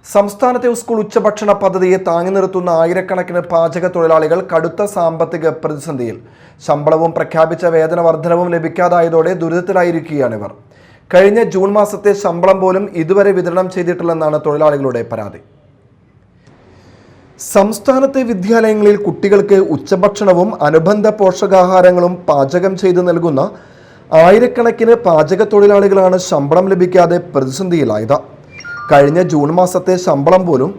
സംസ്ഥാനത്തെ സ്കൂൾ ഉച്ചഭക്ഷണ പദ്ധതിയെ താങ്ങി നിർത്തുന്ന ആയിരക്കണക്കിന് പാചക തൊഴിലാളികൾ കടുത്ത സാമ്പത്തിക പ്രതിസന്ധിയിൽ. ശമ്പളവും പ്രഖ്യാപിച്ച വേതന വർധനവും ലഭിക്കാതായതോടെ ദുരിതത്തിലായിരിക്കുകയാണിവർ. കഴിഞ്ഞ ജൂൺ മാസത്തെ ശമ്പളം പോലും ഇതുവരെ വിതരണം ചെയ്തിട്ടില്ലെന്നാണ് തൊഴിലാളികളുടെ പരാതി. സംസ്ഥാനത്തെ വിദ്യാലയങ്ങളിൽ കുട്ടികൾക്ക് ഉച്ചഭക്ഷണവും അനുബന്ധ പോഷകാഹാരങ്ങളും പാചകം ചെയ്ത് നൽകുന്ന ആയിരക്കണക്കിന് പാചക തൊഴിലാളികളാണ് ശമ്പളം ലഭിക്കാതെ പ്രതിസന്ധിയിലായത്. കഴിഞ്ഞ ജൂൺ മാസത്തെ ശമ്പളം പോലും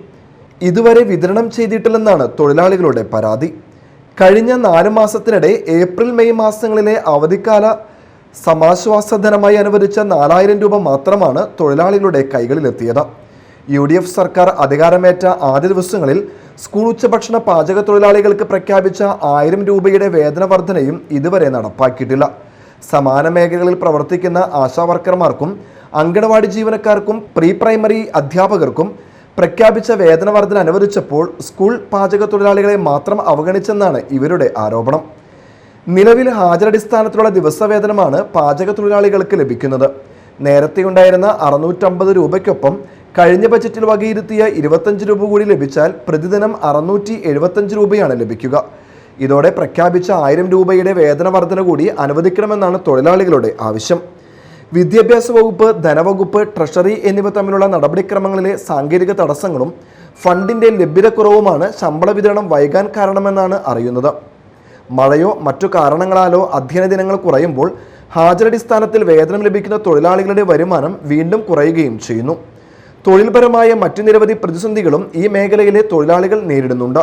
ഇതുവരെ വിതരണം ചെയ്തിട്ടില്ലെന്നാണ് തൊഴിലാളികളുടെ പരാതി. കഴിഞ്ഞ 4 മാസത്തിനിടെ ഏപ്രിൽ മെയ് മാസങ്ങളിലെ അവധിക്കാല സമാശ്വാസധനമായി അനുവദിച്ച 4000 രൂപ മാത്രമാണ് തൊഴിലാളികളുടെ കൈകളിലെത്തിയത്. UDF സർക്കാർ അധികാരമേറ്റ ആദ്യ ദിവസങ്ങളിൽ സ്കൂൾ ഉച്ചഭക്ഷണ പാചക തൊഴിലാളികൾക്ക് പ്രഖ്യാപിച്ച 1000 രൂപയുടെ വേതന വർധനയും ഇതുവരെ നടപ്പാക്കിയിട്ടില്ല. സമാന മേഖലകളിൽ പ്രവർത്തിക്കുന്ന ആശാവർക്കർമാർക്കും അങ്കണവാടി ജീവനക്കാർക്കും പ്രീ പ്രൈമറി അധ്യാപകർക്കും പ്രഖ്യാപിച്ച വേതന വർധന അനുവദിച്ചപ്പോൾ സ്കൂൾ പാചക തൊഴിലാളികളെ മാത്രം അവഗണിച്ചെന്നാണ് ഇവരുടെ ആരോപണം. നിലവിൽ ഹാജരടിസ്ഥാനത്തിലുള്ള ദിവസവേതനമാണ് പാചക തൊഴിലാളികൾക്ക് ലഭിക്കുന്നത്. നേരത്തെയുണ്ടായിരുന്ന 650 രൂപയ്ക്കൊപ്പം കഴിഞ്ഞ ബജറ്റിൽ വകയിരുത്തിയ 25 രൂപ കൂടി ലഭിച്ചാൽ പ്രതിദിനം 675 രൂപയാണ് ലഭിക്കുക. ഇതോടെ പ്രഖ്യാപിച്ച 1000 രൂപയുടെ വേതന വർധന കൂടി അനുവദിക്കണമെന്നാണ് തൊഴിലാളികളുടെ ആവശ്യം. വിദ്യാഭ്യാസ വകുപ്പ്, ധനവകുപ്പ്, ട്രഷറി എന്നിവ തമ്മിലുള്ള നടപടിക്രമങ്ങളിലെ സാങ്കേതിക തടസ്സങ്ങളും ഫണ്ടിൻ്റെ ലഭ്യതക്കുറവുമാണ് ശമ്പള വിതരണം വൈകാൻ കാരണമെന്നാണ് അറിയുന്നത്. മഴയോ മറ്റു കാരണങ്ങളാലോ അധ്യയന ദിനങ്ങൾ കുറയുമ്പോൾ ഹാജരടിസ്ഥാനത്തിൽ വേതനം ലഭിക്കുന്ന തൊഴിലാളികളുടെ വരുമാനം വീണ്ടും കുറയുകയും ചെയ്യുന്നു. തൊഴിൽപരമായ മറ്റു നിരവധി പ്രതിസന്ധികളും ഈ മേഖലയിലെ തൊഴിലാളികൾ നേരിടുന്നുണ്ട്.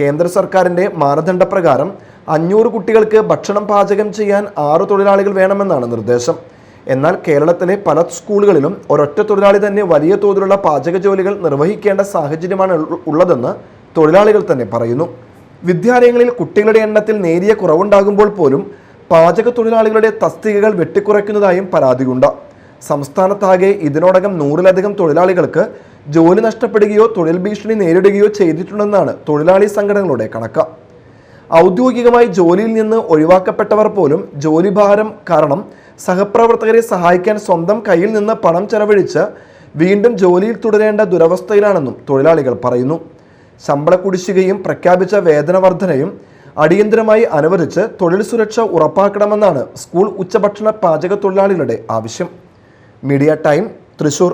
കേന്ദ്ര സർക്കാരിൻ്റെ മാനദണ്ഡപ്രകാരം 500 കുട്ടികൾക്ക് ഭക്ഷണം പാചകം ചെയ്യാൻ 6 തൊഴിലാളികൾ വേണമെന്നാണ് നിർദ്ദേശം. എന്നാൽ കേരളത്തിലെ പല സ്കൂളുകളിലും ഒരൊറ്റ തൊഴിലാളി തന്നെ വലിയ തോതിലുള്ള പാചക ജോലികൾ നിർവഹിക്കേണ്ട സാഹചര്യമാണ് ഉള്ളതെന്ന് തൊഴിലാളികൾ തന്നെ പറയുന്നു. വിദ്യാലയങ്ങളിൽ കുട്ടികളുടെ എണ്ണത്തിൽ നേരിയ കുറവുണ്ടാകുമ്പോൾ പോലും പാചക തൊഴിലാളികളുടെ തസ്തികകൾ വെട്ടിക്കുറയ്ക്കുന്നതായും പരാതിയുണ്ട്. സംസ്ഥാനത്താകെ ഇതിനോടകം 100-ലധികം തൊഴിലാളികൾക്ക് ജോലി നഷ്ടപ്പെടുകയോ തൊഴിൽ ഭീഷണി നേരിടുകയോ ചെയ്തിട്ടുണ്ടെന്നാണ് തൊഴിലാളി സംഘടനകളുടെ കണക്ക്. ഔദ്യോഗികമായി ജോലിയിൽ നിന്ന് ഒഴിവാക്കപ്പെട്ടവർ പോലും ജോലിഭാരം കാരണം സഹപ്രവർത്തകരെ സഹായിക്കാൻ സ്വന്തം കയ്യിൽ നിന്ന് പണം ചെലവഴിച്ച് വീണ്ടും ജോലിയിൽ തുടരേണ്ട ദുരവസ്ഥയിലാണെന്നും തൊഴിലാളികൾ പറയുന്നു. ശമ്പള കുടിശ്ശികയും പ്രഖ്യാപിച്ച വേതന വർധനയും അടിയന്തരമായി അനുവദിച്ച് തൊഴിൽ സുരക്ഷ ഉറപ്പാക്കണമെന്നാണ് സ്കൂൾ ഉച്ചഭക്ഷണ പാചക തൊഴിലാളികളുടെ ആവശ്യം. Media time, Thrissur.